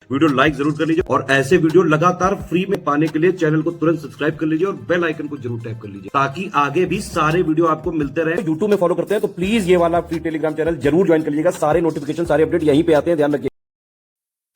Video like जरूर कर लीजिए और ऐसे वीडियो लगातार फ्री में पाने के लिए चैनल को तुरंत सब्सक्राइब कर लीजिए और बेल आइकन को जरूर टैप कर लीजिए ताकि आगे भी सारे वीडियो आपको मिलते रहे। यूट्यूब में फॉलो करते हैं तो प्लीज ये वाला फ्री टेलीग्राम चैनल जरूर ज्वाइन कर लीजिएगा। सारे नोटिफिकेशन सारे अपडेट यहीं पे आते हैं, ध्यान रखिए।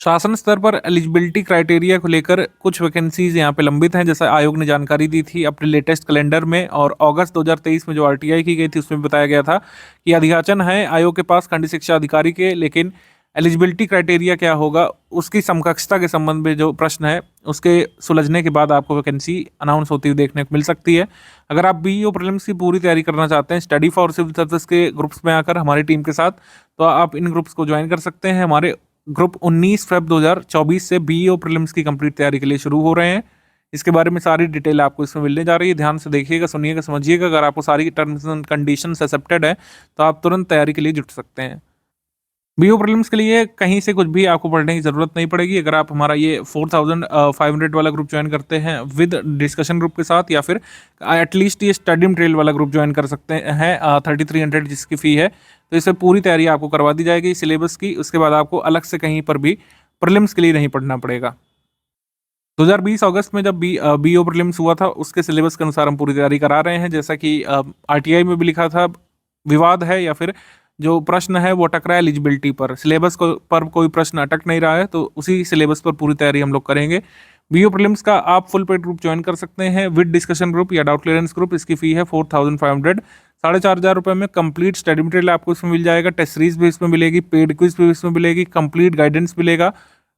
शासन स्तर पर एलिजिबिलिटी क्राइटेरिया को लेकर कुछ वैकेंसीज यहाँ पे लंबित हैं, जैसा आयोग ने जानकारी दी थी अपने लेटेस्ट कैलेंडर में। और अगस्त 2023 में जो आरटीआई की गई थी उसमें बताया गया था कि अधियाचन है आयोग के पास खंड शिक्षा अधिकारी के, लेकिन एलिजिबिलिटी क्राइटेरिया क्या होगा उसकी समकक्षता के संबंध में जो प्रश्न है उसके सुलझने के बाद आपको वैकेंसी अनाउंस होती हुई देखने को मिल सकती है। अगर आप बीईओ प्रीलिम्स की पूरी तैयारी करना चाहते हैं स्टडी फॉर सिविल सर्विस के ग्रुप्स में आकर हमारी टीम के साथ, तो आप इन ग्रुप्स को ज्वाइन कर सकते हैं। हमारे ग्रुप 19 फरवरी 2024 से बीईओ प्रीलिम्स की कंप्लीट तैयारी के लिए शुरू हो रहे हैं। इसके बारे में सारी डिटेल आपको इसमें मिलने जा रही है, ध्यान से देखिएगा, सुनिएगा, समझिएगा। अगर आपको सारी टर्म्स एंड कंडीशंस एक्सेप्टेड है तो आप तुरंत तैयारी के लिए जुट सकते हैं। बीईओ प्रीलिम्स के लिए कहीं से कुछ भी आपको पढ़ने की ज़रूरत नहीं पड़ेगी। अगर आप हमारा ये 4500 वाला ग्रुप ज्वाइन करते हैं विद डिस्कशन ग्रुप के साथ, या फिर एटलीस्ट ये स्टडी मटेरियल वाला ग्रुप ज्वाइन कर सकते हैं 3300 जिसकी फ़ी है, तो इससे पूरी तैयारी आपको करवा दी जाएगी सिलेबस की। उसके बाद आपको अलग से कहीं पर भी प्रीलिम्स के लिए नहीं पढ़ना पड़ेगा। 2020 अगस्त में जब बीईओ प्रीलिम्स हुआ था उसके सिलेबस के अनुसार हम पूरी तैयारी करा रहे हैं। जैसा कि आरटीआई में भी लिखा था, विवाद है या फिर जो प्रश्न है वो अटक रहा है एलिजिबिलिटी पर, सिलेबस पर कोई प्रश्न अटक नहीं रहा है, तो उसी सिलेबस पर पूरी तैयारी हम लोग करेंगे। बीईओ प्रीलिम्स का आप फुल पेड ग्रुप ज्वाइन कर सकते हैं विद डिस्कशन ग्रुप या डाउट क्लियरेंस ग्रुप। इसकी फ़ी है 4500, 4500 रुपये में कंप्लीट स्टडी मटेरियल आपको इसमें मिल जाएगा, टेस्ट सीरीज भी इसमें मिलेगी, पेड क्विज भी इसमें मिलेगी, कंप्लीट गाइडेंस मिलेगा,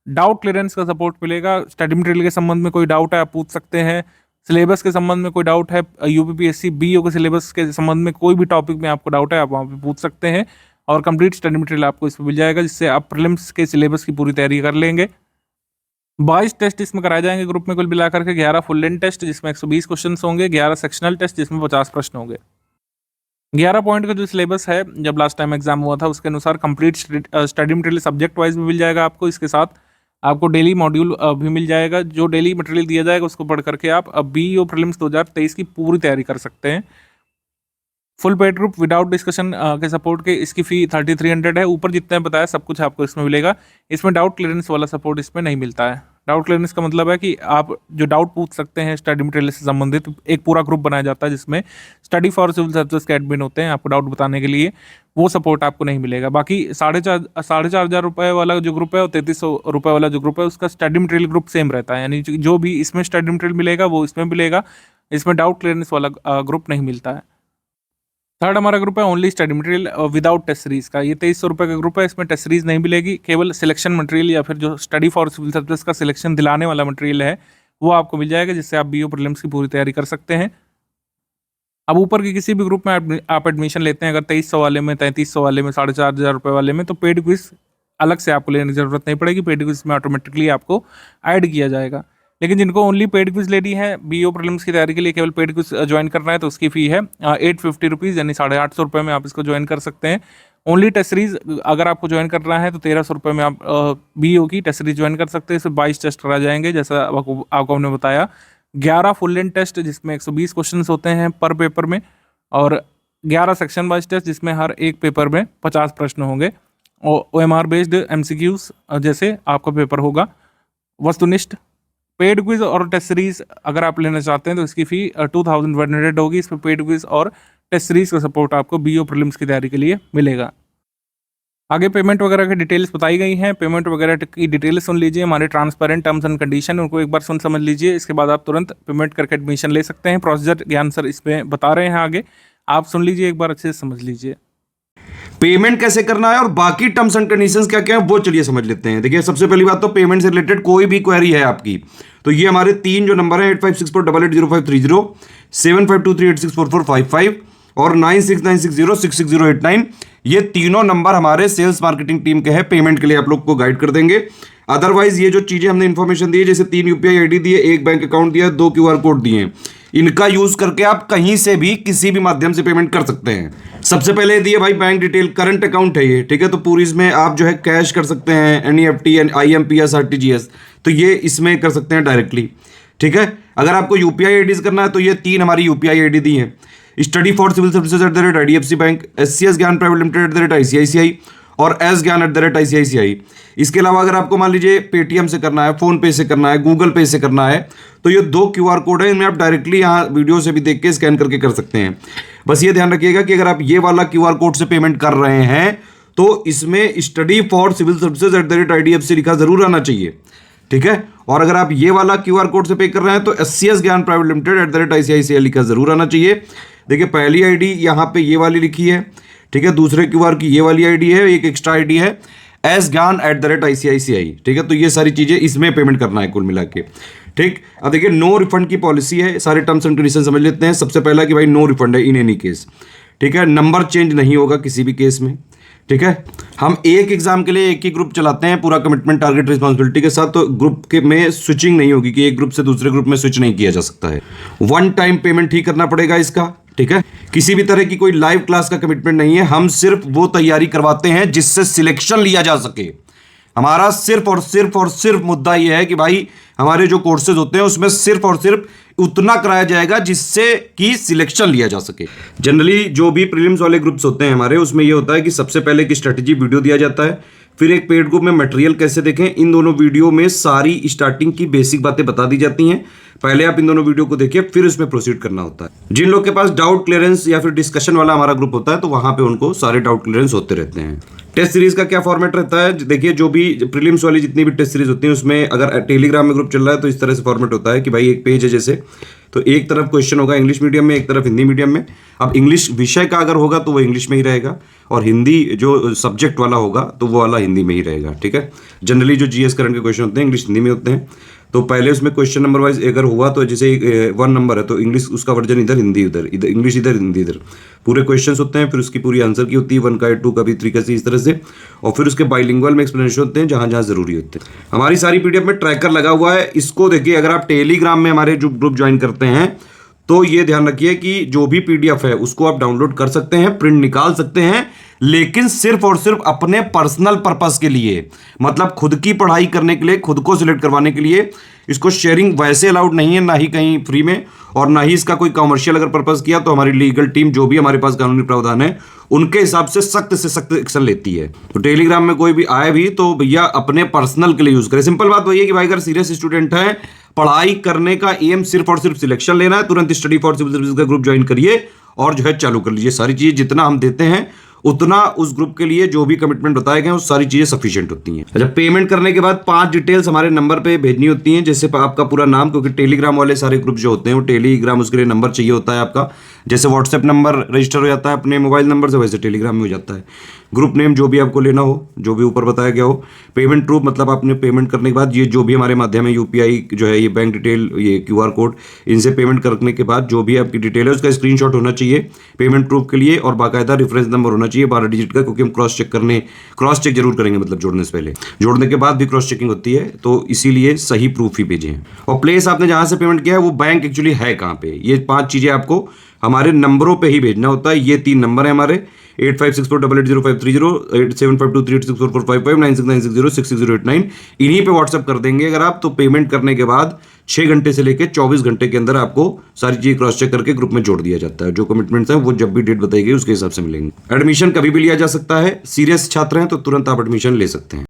डाउट क्लियरेंस का सपोर्ट मिलेगा। स्टडी मटेरियल के संबंध में कोई डाउट है आप पूछ सकते हैं, सिलेबस के संबंध में कोई डाउट है, यूपीपीएससी बीईओ के सिलेबस के संबंध में कोई भी टॉपिक में आपको डाउट है आप वहाँ पे पूछ सकते हैं, और कंप्लीट स्टडी मटेरियल आपको इसमें मिल जाएगा जिससे आप प्रीलिम्स के सिलेबस की पूरी तैयारी कर लेंगे। 22 टेस्ट इसमें कराए जाएंगे ग्रुप में कुल मिलाकर के, 11 फुल लेंथ टेस्ट जिसमें 120 क्वेश्चन होंगे, 11 सेक्शनल टेस्ट जिसमें 50 प्रश्न होंगे। 11 पॉइंट का जो सिलेबस है जब लास्ट टाइम एग्जाम हुआ था उसके अनुसार complete study material subject wise भी मिल जाएगा आपको। इसके साथ आपको डेली मॉड्यूल भी मिल जाएगा, जो डेली मटेरियल दिया जाएगा उसको पढ़ करके आप बीईओ प्रीलिम्स 2023 की पूरी तैयारी कर सकते हैं। Full paid group without discussion के सपोर्ट के इसकी फ़ी 3300 है। ऊपर जितने बताया सब कुछ आपको इसमें मिलेगा। इसमें डाउट क्लियरेंस वाला सपोर्ट इसमें नहीं मिलता है। डाउट क्लियरेंस का मतलब है कि आप जो डाउट पूछ सकते हैं स्टडी मटेरियल से संबंधित, एक पूरा ग्रुप बनाया जाता है जिसमें स्टडी फॉर सिविल सर्विसेज के एडमिन होते हैं आपको डाउट बताने के लिए, वो सपोर्ट आपको नहीं मिलेगा। बाकी 4,500 रुपये वाला जो ग्रुप है और 3300 रुपये वाला जो ग्रुप है उसका स्टडी मटेरियल ग्रुप सेम रहता है, यानी जो भी इसमें स्टडी मटेरियल मिलेगा वो इसमें मिलेगा। इसमें डाउट क्लियरेंस वाला ग्रुप नहीं मिलता है। थर्ड हमारा ग्रुप है only study material without test series का, ये 2300 रुपये का ग्रुप है। इसमें टेस्ट सीरीज नहीं मिलेगी, केवल सिलेक्शन मटेरियल या फिर जो स्टडी फॉर सिविल सर्विस का सिलेक्शन दिलाने वाला मटेरियल है वो आपको मिल जाएगा, जिससे आप बीईओ प्रीलिम्स की पूरी तैयारी कर सकते हैं। अब ऊपर के किसी भी ग्रुप में आप एडमिशन लेते हैं, अगर 2300 वाले में, 3300 वाले में, 4500 रुपये वाले में, तो पेड क्विज अलग से आपको लेने की जरूरत नहीं पड़ेगी, पेड क्विज में ऑटोमेटिकली आपको ऐड किया जाएगा। लेकिन जिनको ओनली पेड क्विज लेनी है बीईओ प्रीलिम्स की तैयारी के लिए, केवल पेड क्विज ज्वाइन करना है, तो उसकी फ़ी है 850 रुपीज़, यानी 850 रुपये में आप इसको ज्वाइन कर सकते हैं। ओनली टेस्ट सीरीज अगर आपको ज्वाइन करना है तो 1300 रुपये में आप बीईओ की टेस्ट सीरीज ज्वाइन कर सकते हैं। इसमें 22 टेस्ट करा जाएंगे जैसा आपको हमने बताया, 11 फुल लेंथ टेस्ट जिसमें 120 क्वेश्चन होते हैं पर पेपर में, और 11 सेक्शन वाइज टेस्ट जिसमें हर एक पेपर में 50 प्रश्न होंगे, और OMR बेस्ड MCQs जैसे आपका पेपर होगा। वस्तुनिष्ठ पेड क्विज और टेस्ट सीरीज अगर आप लेना चाहते हैं तो इसकी फ़ी 2100 होगी। इसमें पेड क्विज और टेस्ट सीरीज का सपोर्ट आपको बीईओ प्रीलिम्स की तैयारी के लिए मिलेगा। आगे पेमेंट वगैरह की डिटेल्स बताई गई हैं, पेमेंट वगैरह की डिटेल्स सुन लीजिए, हमारे ट्रांसपेरेंट टर्म्स एंड कंडीशन उनको एक बार सुन समझ लीजिए। इसके बाद आप तुरंत पेमेंट करके एडमिशन ले सकते हैं। प्रोसीजर ज्ञान सर इसमें बता रहे हैं, आगे आप सुन लीजिए, एक बार अच्छे से समझ लीजिए। पेमेंट कैसे करना है और बाकी टर्म्स एंड कंडीशंस क्या क्या है वो चलिए समझ लेते हैं। देखिए सबसे पहली बात तो पेमेंट से रिलेटेड कोई भी क्वेरी है आपकी तो ये हमारे 3 जो नंबर है 8564880530, 7523864455 और 9696066089, ये तीनों नंबर हमारे सेल्स मार्केटिंग टीम के हैं, पेमेंट के लिए आप लोग को गाइड कर देंगे। अदरवाइज ये जो चीजें हमने इन्फॉर्मेशन दी है, जैसे 3 यूपीआई आईडी दी है, 1 बैंक अकाउंट दिया, 2 QR कोड दिए हैं, इनका यूज करके आप कहीं से भी किसी भी माध्यम से पेमेंट कर सकते हैं। सबसे पहले दिए भाई बैंक डिटेल, करंट अकाउंट है ये, ठीक है, तो पूरी इसमें आप जो है कैश कर सकते हैं, NEFT, IMPS, RTGS, तो ये इसमें कर सकते हैं डायरेक्टली, ठीक है। अगर आपको यूपीआई आईडीज करना है तो ये 3 हमारी यूपीआई आईडी दी है, study for civil services @IDFC bank, SCS Gyan private limited @ICICI, और sgyan@ICICI। इसके अलावा अगर आपको मान लीजिए पेटीएम से करना है, फोन पे से करना है, गूगल पे से करना है, तो ये 2 QR कोड है, इनमें आप डायरेक्टली यहाँ वीडियो से भी देख के स्कैन करके कर सकते हैं। बस ये ध्यान रखिएगा कि अगर आप ये वाला QR कोड से पेमेंट कर रहे हैं तो इसमें study for civil services @IDFC लिखा जरूर आना चाहिए, ठीक है। और अगर आप ये वाला QR कोड से पे कर रहे हैं तो SCS Gyan private limited @ICICI लिखा जरूर आना चाहिए। देखिए पहली आईडी यहाँ पे ये वाली लिखी है, ठीक है, दूसरे QR की ये वाली आईडी है, एक एक्स्ट्रा आईडी है sgyan@ICICI, ठीक है। तो ये सारी चीजें इसमें पेमेंट करना है कुल मिला के, ठीक। अब देखिए नो रिफंड की पॉलिसी है, सारे टर्म्स एंड कंडीशन समझ लेते हैं। सबसे पहला कि भाई नो रिफंड है इन एनी केस, ठीक है। नंबर चेंज नहीं होगा किसी भी केस में, ठीक है। हम एक एग्जाम के लिए एक ही ग्रुप चलाते हैं पूरा कमिटमेंट टारगेट रिस्पॉन्सिबिलिटी के साथ, तो ग्रुप के में स्विचिंग नहीं होगी कि एक ग्रुप से दूसरे ग्रुप में स्विच नहीं किया जा सकता है। 1 टाइम पेमेंट ही करना पड़ेगा इसका, ठीक है। किसी भी तरह की कोई लाइव क्लास का कमिटमेंट नहीं है, हम सिर्फ वो तैयारी करवाते हैं जिससे सिलेक्शन लिया जा सके। हमारा सिर्फ और सिर्फ मुद्दा यह है कि भाई हमारे जो कोर्सेज होते हैं उसमें सिर्फ और सिर्फ उतना कराया जाएगा जिससे कि सिलेक्शन लिया जा सके। जनरली जो भी प्रीलिम्स वाले ग्रुप्स होते हैं हमारे, उसमें ये होता है कि सबसे पहले एक स्ट्रेटजी वीडियो दिया जाता है, फिर एक पेड ग्रुप में मटेरियल कैसे देखें, इन दोनों वीडियो में सारी स्टार्टिंग की बेसिक बातें बता दी जाती हैं। पहले आप इन दोनों वीडियो को देखिए, फिर उसमें प्रोसीड करना होता है। जिन लोग के पास डाउट क्लियरेंस या फिर डिस्कशन वाला हमारा ग्रुप होता है तो वहां पे उनको सारे डाउट क्लियरेंस होते रहते हैं। टेस्ट सीरीज का क्या फॉर्मेट रहता है, देखिए जो भी प्रीलिम्स वाली जितनी भी टेस्ट सीरीज होती है उसमें अगर टेलीग्राम में ग्रुप चल रहा है तो इस तरह से फॉर्मेट होता है कि भाई एक पेज है जैसे, तो एक तरफ क्वेश्चन होगा इंग्लिश मीडियम में, एक तरफ हिंदी मीडियम में। अब इंग्लिश विषय का अगर होगा तो वो इंग्लिश में ही रहेगा, और हिंदी जो सब्जेक्ट वाला होगा तो वो वाला हिंदी में ही रहेगा, ठीक है। जनरली जो GS करंट के क्वेश्चन होते हैं इंग्लिश हिंदी में होते हैं, तो पहले उसमें क्वेश्चन नंबर वाइज अगर हुआ तो जैसे 1 नंबर है तो इंग्लिश उसका वर्जन इधर, हिंदी उधर, इधर इंग्लिश इधर, हिंदी इधर, पूरे क्वेश्चंस होते हैं। फिर उसकी पूरी आंसर की होती है 1 का 2 का भी 3 का इस तरह से, और फिर उसके बाइलिंगुअल में एक्सप्लेनेशन होते हैं जहां जहां जरूरी होते हैं। हमारी सारी PDF में ट्रैकर लगा हुआ है, इसको देखिए अगर आप टेलीग्राम में हमारे जो ग्रुप ज्वाइन करते हैं तो ये ध्यान रखिए कि जो भी PDF है उसको आप डाउनलोड कर सकते हैं, प्रिंट निकाल सकते हैं, लेकिन सिर्फ और सिर्फ अपने पर्सनल पर्पस के लिए, मतलब खुद की पढ़ाई करने के लिए, खुद को सिलेक्ट करवाने के लिए। इसको शेयरिंग वैसे अलाउड नहीं है, ना ही कहीं फ्री में, और ना ही इसका कोई कमर्शियल अगर पर्पस किया तो हमारी लीगल टीम जो भी हमारे पास कानूनी प्रावधान है उनके हिसाब से सख्त एक्शन लेती है। तो टेलीग्राम में कोई भी आए भी तो भैया अपने पर्सनल के लिए यूज करे। सिंपल बात वही है कि भाई अगर सीरियस स्टूडेंट है, पढ़ाई करने का एम सिर्फ और सिर्फ सिलेक्शन लेना है, तुरंत स्टडी फॉर सिविल सर्विस का ग्रुप ज्वाइन करिए और जो है चालू कर लीजिए। सारी चीजें जितना हम देते हैं उतना उस ग्रुप के लिए जो भी कमिटमेंट बताए गए वो सारी चीजें सफिशिएंट होती हैं। अच्छा, पेमेंट करने के बाद 5 डिटेल्स हमारे नंबर पे भेजनी होती हैं, जैसे आपका पूरा नाम, क्योंकि टेलीग्राम वाले सारे ग्रुप जो होते हैं वो टेलीग्राम उसके लिए नंबर चाहिए होता है आपका। जैसे व्हाट्सएप नंबर रजिस्टर हो जाता है अपने मोबाइल नंबर से, वैसे टेलीग्राम में हो जाता है। ग्रुप नेम जो भी आपको लेना हो, जो भी ऊपर बताया गया हो। पेमेंट प्रूफ, मतलब आपने पेमेंट करने के बाद ये जो भी हमारे माध्यम है UPI जो है, ये बैंक डिटेल, ये QR कोड, इनसे पेमेंट करने के बाद जो भी आपकी डिटेल है उसका स्क्रीनशॉट होना चाहिए पेमेंट प्रूफ के लिए, और बाकायदा रेफरेंस नंबर होना चाहिए 12 डिजिट का, क्योंकि हम क्रॉस चेक जरूर करेंगे, मतलब जोड़ने से पहले, जोड़ने के बाद भी क्रॉस चेकिंग होती है, तो इसीलिए सही प्रूफ ही भेजें। और प्लेस आपने जहां से पेमेंट किया है वो बैंक एक्चुअली है कहां पे, ये 5 चीजें आपको हमारे नंबरों पे ही भेजना होता है। ये 3 नंबर है हमारे, 8564880530, 8752386445, 9696066089, इन्हीं पे व्हाट्सएप कर देंगे अगर आप, तो पेमेंट करने के बाद 6 घंटे से लेकर 24 घंटे के अंदर आपको सारी चीजें क्रॉस चेक करके ग्रुप में जोड़ दिया जाता है। जो कमिटमेंट्स हैं वो जब भी डेट बताई गई उसके हिसाब से मिलेंगे। एडमिशन कभी भी लिया जा सकता है, सीरियस छात्र हैं तो तुरंत आप एडमिशन ले सकते हैं।